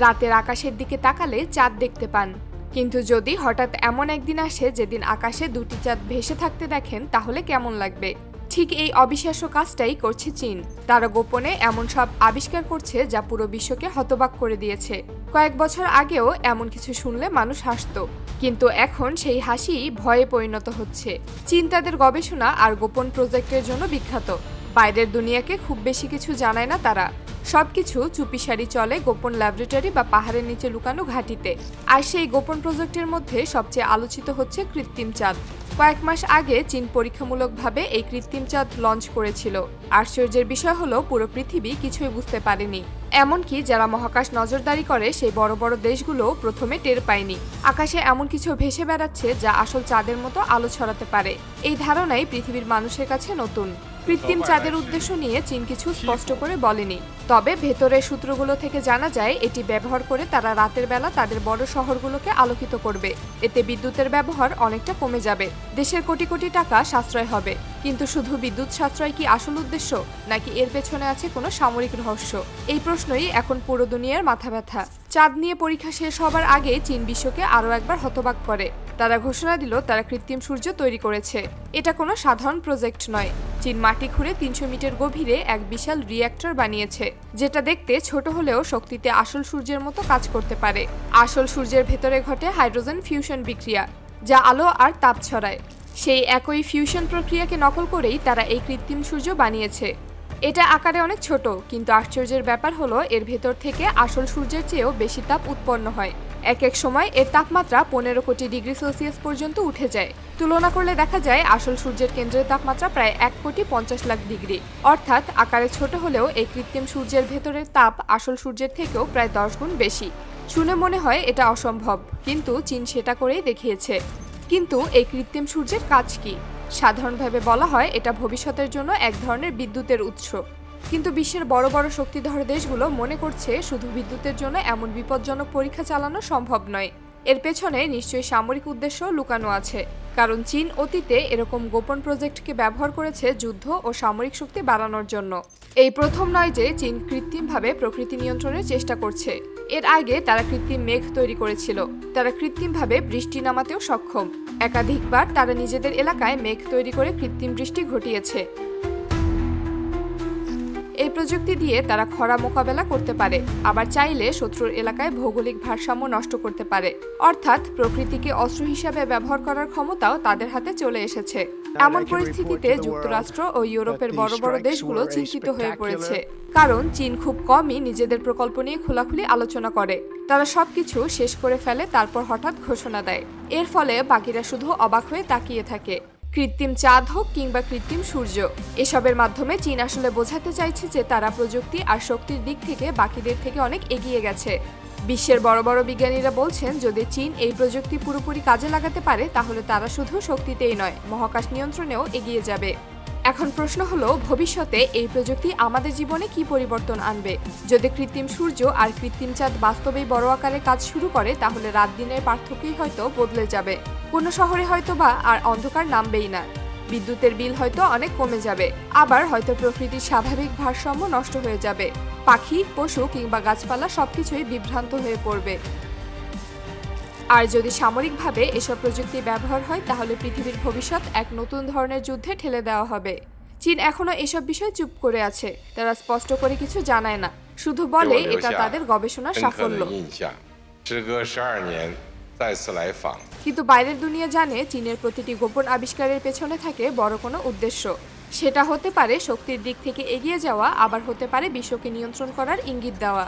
রাতের আকাশের দিকে তাকালে চাঁদ দেখতে পান, কিন্তু যদি হঠাৎ এমন একদিন আসে যেদিন আকাশে দুটি চাঁদ ভেসে থাকতে দেখেন তাহলে কেমন লাগবে? ঠিক এই অবিশ্বাস্য কাজটাই করছে চীন। তারা গোপনে এমন সব আবিষ্কার করছে যা পুরো বিশ্বকে হতবাক করে দিয়েছে। কয়েক বছর আগেও এমন কিছু শুনলে মানুষ হাসত, কিন্তু এখন সেই হাসি ভয়ে পরিণত হচ্ছে। চীন তাদের গবেষণা আর গোপন প্রজেক্টের জন্য বিখ্যাত। বাইরের দুনিয়াকে খুব বেশি কিছু জানায় না তারা। সবকিছু চুপিসারি চলে গোপন ল্যাবরেটরি বা পাহাড়ের নিচে লুকানো ঘাঁটিতে। আর সেই গোপন প্রজেক্টের মধ্যে সবচেয়ে আলোচিত হচ্ছে কৃত্রিম চাঁদ। কয়েক মাস আগে চীন পরীক্ষামূলকভাবে এই কৃত্রিম চাঁদ লঞ্চ করেছিল। আশ্চর্যের বিষয় হলো পুরো পৃথিবী কিছুই বুঝতে পারেনি। এমনকি যারা মহাকাশ নজরদারি করে সেই বড় বড় দেশগুলো প্রথমে টের পায়নি। আকাশে এমন কিছু ভেসে বেড়াচ্ছে যা আসল চাঁদের মতো আলো ছড়াতে পারে। এই ধারণাই পৃথিবীর মানুষের কাছে নতুন। কৃত্রিম চাঁদের উদ্দেশ্য নিয়ে চীন কিছু স্পষ্ট করে বলেনি, তবে ভেতরের সূত্রগুলো থেকে জানা যায় এটি ব্যবহার করে তারা রাতের বেলা তাদের বড় শহরগুলোকে আলোকিত করবে। এতে বিদ্যুতের ব্যবহার অনেকটা কমে যাবে, দেশের কোটি কোটি টাকা সাশ্রয় হবে। কিন্তু শুধু বিদ্যুৎ সাশ্রয় কি আসল উদ্দেশ্য, নাকি এর পেছনে আছে কোনো সামরিক রহস্য? এই প্রশ্নই এখন পুরো দুনিয়ার মাথা ব্যথা। চাঁদ নিয়ে পরীক্ষা শেষ হবার আগে চীন বিশ্বকে আরও একবার হতবাক করে। তারা ঘোষণা দিল তারা কৃত্রিম সূর্য তৈরি করেছে। এটা কোনো সাধারণ প্রজেক্ট নয়। চীন মাটি খুঁড়ে 300 মিটার গভীরে এক বিশাল রিঅ্যাক্টর বানিয়েছে, যেটা দেখতে ছোট হলেও শক্তিতে আসল সূর্যের মতো কাজ করতে পারে। আসল সূর্যের ভেতরে ঘটে হাইড্রোজেন ফিউশন বিক্রিয়া, যা আলো আর তাপ ছড়ায়। সেই একই ফিউশন প্রক্রিয়াকে নকল করেই তারা এই কৃত্রিম সূর্য বানিয়েছে। এটা আকারে অনেক ছোট, কিন্তু আশ্চর্যের ব্যাপার হলো এর ভেতর থেকে আসল সূর্যের চেয়েও বেশি তাপ উৎপন্ন হয়। এক এক সময় এর তাপমাত্রা 15 কোটি ডিগ্রি সেলসিয়াস পর্যন্ত উঠে যায়। তুলনা করলে দেখা যায় আসল সূর্যের কেন্দ্রের তাপমাত্রা প্রায় 1,50,00,000 ডিগ্রি। অর্থাৎ আকারে ছোট হলেও এই কৃত্রিম সূর্যের ভেতরের তাপ আসল সূর্যের থেকেও প্রায় 10 গুণ বেশি। শুনে মনে হয় এটা অসম্ভব, কিন্তু চীন সেটা করেই দেখিয়েছে। কিন্তু এই কৃত্রিম সূর্যের কাজ কি? সাধারণভাবে বলা হয় এটা ভবিষ্যতের জন্য এক ধরনের বিদ্যুতের উৎস। কিন্তু বিশ্বের বড় বড় শক্তিধর দেশগুলো মনে করছে শুধু বিদ্যুতের জন্য এমন বিপজ্জনক পরীক্ষা চালানো সম্ভব নয়। এর পেছনে নিশ্চয়ই সামরিক উদ্দেশ্য লুকানো আছে, কারণ চীন অতীতে এরকম গোপন প্রজেক্টকে ব্যবহার করেছে যুদ্ধ ও সামরিক শক্তি বাড়ানোর জন্য। এই প্রথম নয় যে চীন কৃত্রিমভাবে প্রকৃতি নিয়ন্ত্রণের চেষ্টা করছে। এর আগে তারা কৃত্রিম মেঘ তৈরি করেছিল। তারা কৃত্রিমভাবে বৃষ্টি নামাতেও সক্ষম। একাধিকবার তারা নিজেদের এলাকায় মেঘ তৈরি করে কৃত্রিম বৃষ্টি ঘটিয়েছে। এই প্রযুক্তি দিয়ে তারা খরা মোকাবেলা করতে পারে, আবার চাইলে শত্রুর এলাকায় ভৌগোলিক ভারসাম্য নষ্ট করতে পারে। অর্থাৎ প্রকৃতিকে অস্ত্র হিসাবে ব্যবহার করার ক্ষমতাও তাদের হাতে চলে এসেছে। এমন পরিস্থিতিতে যুক্তরাষ্ট্র ও ইউরোপের বড় বড় দেশগুলো চিন্তিত হয়ে পড়েছে, কারণ চীন খুব কমই নিজেদের প্রকল্প নিয়ে খোলাখুলি আলোচনা করে। তারা সবকিছু শেষ করে ফেলে, তারপর হঠাৎ ঘোষণা দেয়। এর ফলে বাকিরা শুধু অবাক হয়ে তাকিয়ে থাকে। কৃত্রিম চাঁদ হোক কিংবা কৃত্রিম সূর্য, এসবের মাধ্যমে চীন আসলে বোঝাতে চাইছে যে তারা প্রযুক্তি আর শক্তির দিক থেকে বাকিদের থেকে অনেক এগিয়ে গেছে। বিশ্বের বড় বড় বিজ্ঞানীরা বলছেন যদি চীন এই প্রযুক্তি পুরোপুরি কাজে লাগাতে পারে তাহলে তারা শুধু শক্তিতেই নয়, মহাকাশ নিয়ন্ত্রণেও এগিয়ে যাবে। এখন প্রশ্ন হলো, ভবিষ্যতে এই প্রযুক্তি আমাদের জীবনে কি পরিবর্তন আনবে? যদি কৃত্রিম সূর্য আর কৃত্রিম চাঁদ বাস্তবেই বড় আকারে কাজ শুরু করে তাহলে রাত দিনের পার্থক্যই হয়তো বদলে যাবে। কোনো শহরে হয়তো বা আর অন্ধকার নামবেই না। বিদ্যুতের বিল হয়তো অনেক কমে যাবে। আবার হয়তো প্রকৃতির স্বাভাবিক ভারসাম্য নষ্ট হয়ে যাবে। পাখি, পশু কিংবা গাছপালা সবকিছুই বিভ্রান্ত হয়ে পড়বে। আর যদি সামরিকভাবে এসব প্রযুক্তি ব্যবহার হয় তাহলে পৃথিবীর ভবিষ্যৎ এক নতুন ধরনের যুদ্ধে ঠেলে দেওয়া হবে। চীন এখনো এসব বিষয়ে চুপ করে আছে। তারা স্পষ্ট করে কিছু জানায় না, শুধু বলে এটা তাদের গবেষণার সাফল্য। কিন্তু বাইরের দুনিয়া জানে চীনের প্রতিটি গোপন আবিষ্কারের পেছনে থাকে বড় কোনো উদ্দেশ্য। সেটা হতে পারে শক্তির দিক থেকে এগিয়ে যাওয়া, আবার হতে পারে বিশ্বকে নিয়ন্ত্রণ করার ইঙ্গিত দেওয়া।